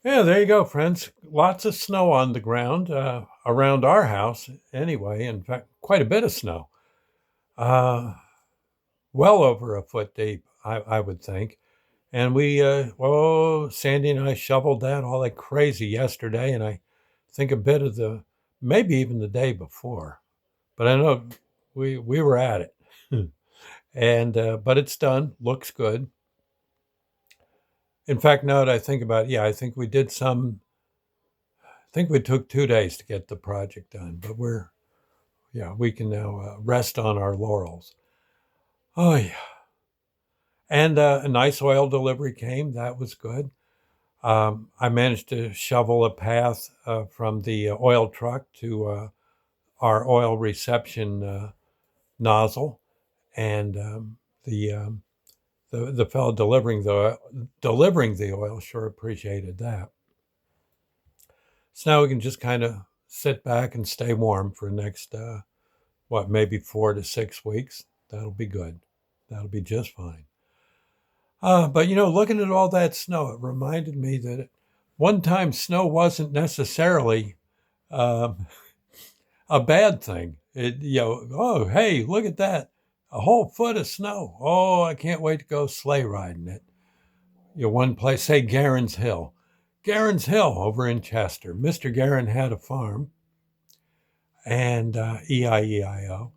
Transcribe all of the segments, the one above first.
Yeah, there you go, friends. Lots of snow on the ground around our house, anyway. In fact, quite a bit of snow. Uh, well over a foot deep, I would think. And Sandy and I shoveled that all like crazy yesterday, and I think a bit of maybe even the day before. But I know we were at it, and but it's done. Looks good. In fact, now that I think about it, yeah, I think we did some. I think we took 2 days to get the project done, but we can now rest on our laurels. Oh yeah, and a nice oil delivery came. That was good. I managed to shovel a path from the oil truck to our oil reception nozzle, and the fellow delivering the oil sure appreciated that. So now we can just kind of sit back and stay warm for the next maybe 4 to 6 weeks. That'll be good. That'll be just fine. But looking at all that snow, it reminded me that at one time snow wasn't necessarily um, a bad thing. Oh, hey, look at that. A whole foot of snow. Oh, I can't wait to go sleigh riding it. One place, say Garen's Hill. Garen's Hill over in Chester. Mr. Garen had a farm, and EIEIO,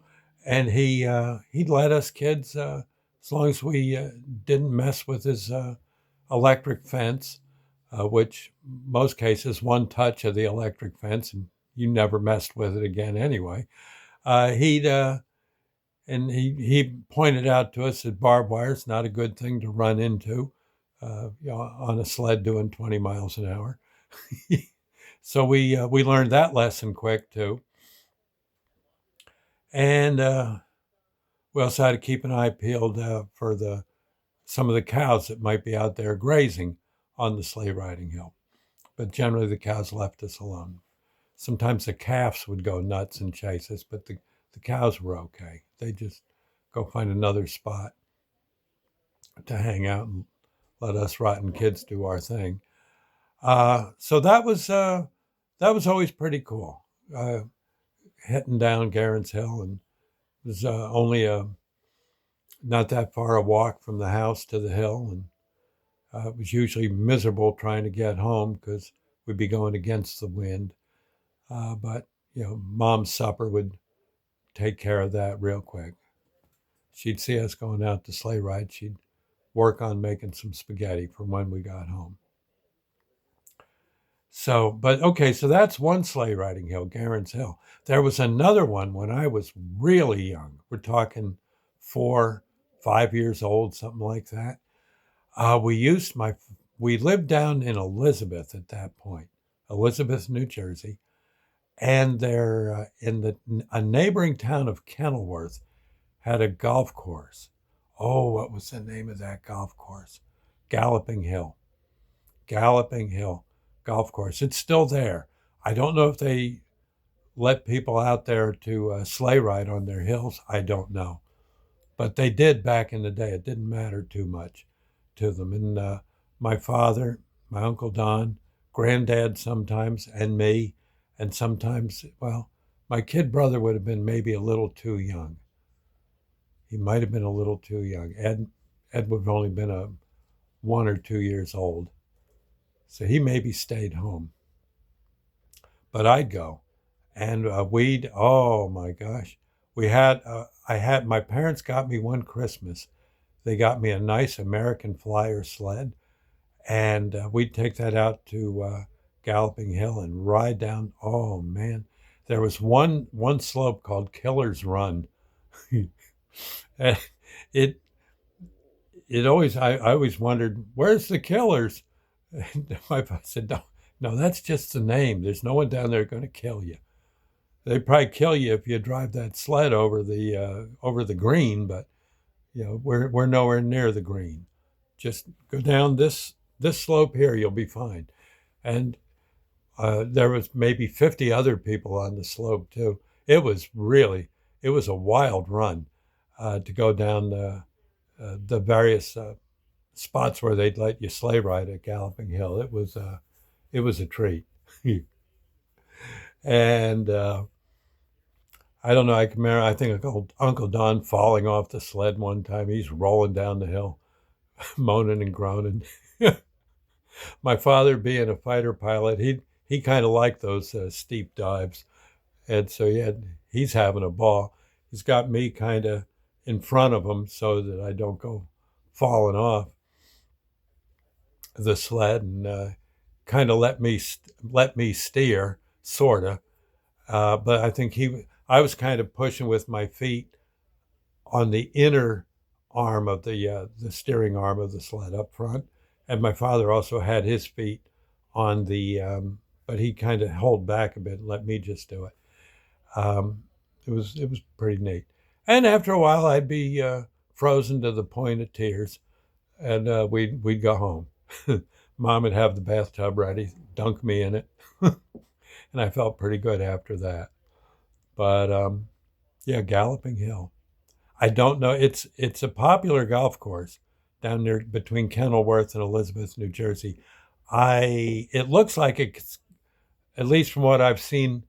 and he'd let us kids as long as we didn't mess with his electric fence, which most cases one touch of the electric fence and you never messed with it again anyway. He'd and he pointed out to us that barbed wire is not a good thing to run into, on a sled doing 20 miles an hour. So we learned that lesson quick too, and we also had to keep an eye peeled for the some of the cows that might be out there grazing on the sleigh riding hill. But generally, the cows left us alone. Sometimes the calves would go nuts and chase us, but the cows were okay. They just go find another spot to hang out and let us rotten kids do our thing. So that was always pretty cool. Uh, Heading down Garen's Hill, and it was only a not that far a walk from the house to the hill, and it was usually miserable trying to get home because we'd be going against the wind. But Mom's supper would take care of that real quick. She'd see us going out to sleigh ride. She'd work on making some spaghetti for when we got home. So, but okay, so that's one sleigh riding hill, Garen's Hill. There was another one when I was really young. We're talking 4, 5 years old, something like that. We used my we lived down in Elizabeth at that point, Elizabeth, New Jersey, and there in a neighboring town of Kenilworth had a golf course. Oh, what was the name of that golf course? Galloping Hill. Galloping Hill Golf Course. It's still there. I don't know if they let people out there to sleigh ride on their hills. I don't know. But they did back in the day. It didn't matter too much to them. And my father, my Uncle Don, Granddad sometimes, and me, and sometimes, well, my kid brother would have been maybe a little too young. He might have been a little too young. Ed would have only been 1 or 2 years old. So he maybe stayed home. But I'd go. And oh my gosh. My parents got me one Christmas. They got me a nice American Flyer sled. And we'd take that out to Galloping Hill and ride down. Oh man. There was one slope called Killer's Run. And it I always wondered, where's the killers? And my father said, no, no, that's just the name. There's no one down there going to kill you. They'd probably kill you if you drive that sled over the green, but we're nowhere near the green. Just go down this slope here, you'll be fine. And there was maybe 50 other people on the slope too. It was a wild run to go down the various spots where they'd let you sleigh ride at Galloping Hill. It was a treat. And I don't know. I can remember. I think Uncle Don falling off the sled one time. He's rolling down the hill, moaning and groaning. My father, being a fighter pilot, he kind of liked those steep dives, and so he's having a ball. He's got me kind of in front of him so that I don't go falling off the sled, and kind of let me steer, sorta. But I think I was kind of pushing with my feet on the inner arm of the steering arm of the sled up front, and my father also had his feet on but he kind of held back a bit and let me just do it. Um, it was pretty neat. And after a while, I'd be frozen to the point of tears, and we'd go home. Mom would have the bathtub ready, dunk me in it, and I felt pretty good after that. But yeah, Galloping Hill. I don't know. It's a popular golf course down there between Kenilworth and Elizabeth, New Jersey. It looks like it's, at least from what I've seen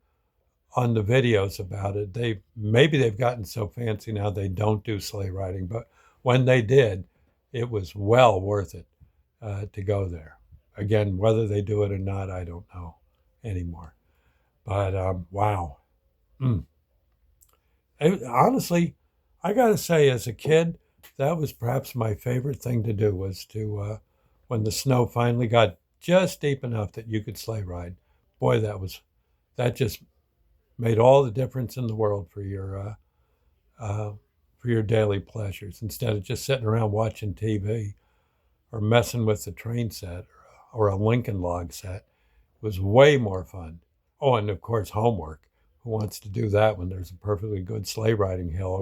on the videos about it, they've gotten so fancy now they don't do sleigh riding, but when they did, it was well worth it to go there. Again, whether they do it or not, I don't know anymore. But wow. Mm. Honestly, I got to say, as a kid, that was perhaps my favorite thing to do was when the snow finally got just deep enough that you could sleigh ride. Boy, that just made all the difference in the world for your daily pleasures instead of just sitting around watching TV or messing with the train set or a Lincoln log set. It was way more fun. Oh, and of course, homework. Who wants to do that when there's a perfectly good sleigh riding hill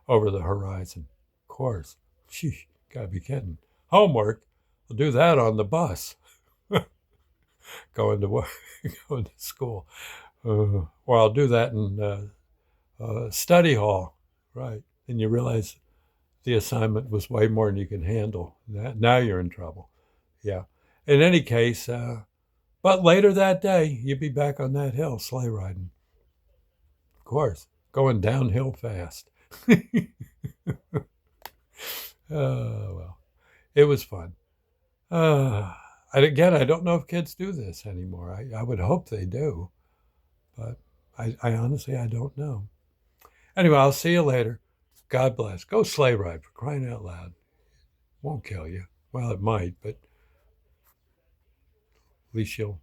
over the horizon? Of course. Sheesh, gotta be kidding. Homework. I'll do that on the bus. Going to work, going to school. Or I'll do that in study hall. Right. And you realize the assignment was way more than you can handle. Now you're in trouble. Yeah. In any case, but later that day, you'd be back on that hill sleigh riding. Of course, going downhill fast. Well, it was fun. And again, I don't know if kids do this anymore. I would hope they do, but I honestly, I don't know. Anyway, I'll see you later. God bless. Go sleigh ride, for crying out loud. Won't kill you. Well, it might, but at least you'll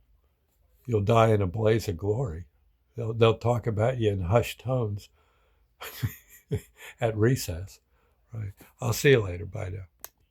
die in a blaze of glory. They'll talk about you in hushed tones at recess. Right. I'll see you later. Bye now.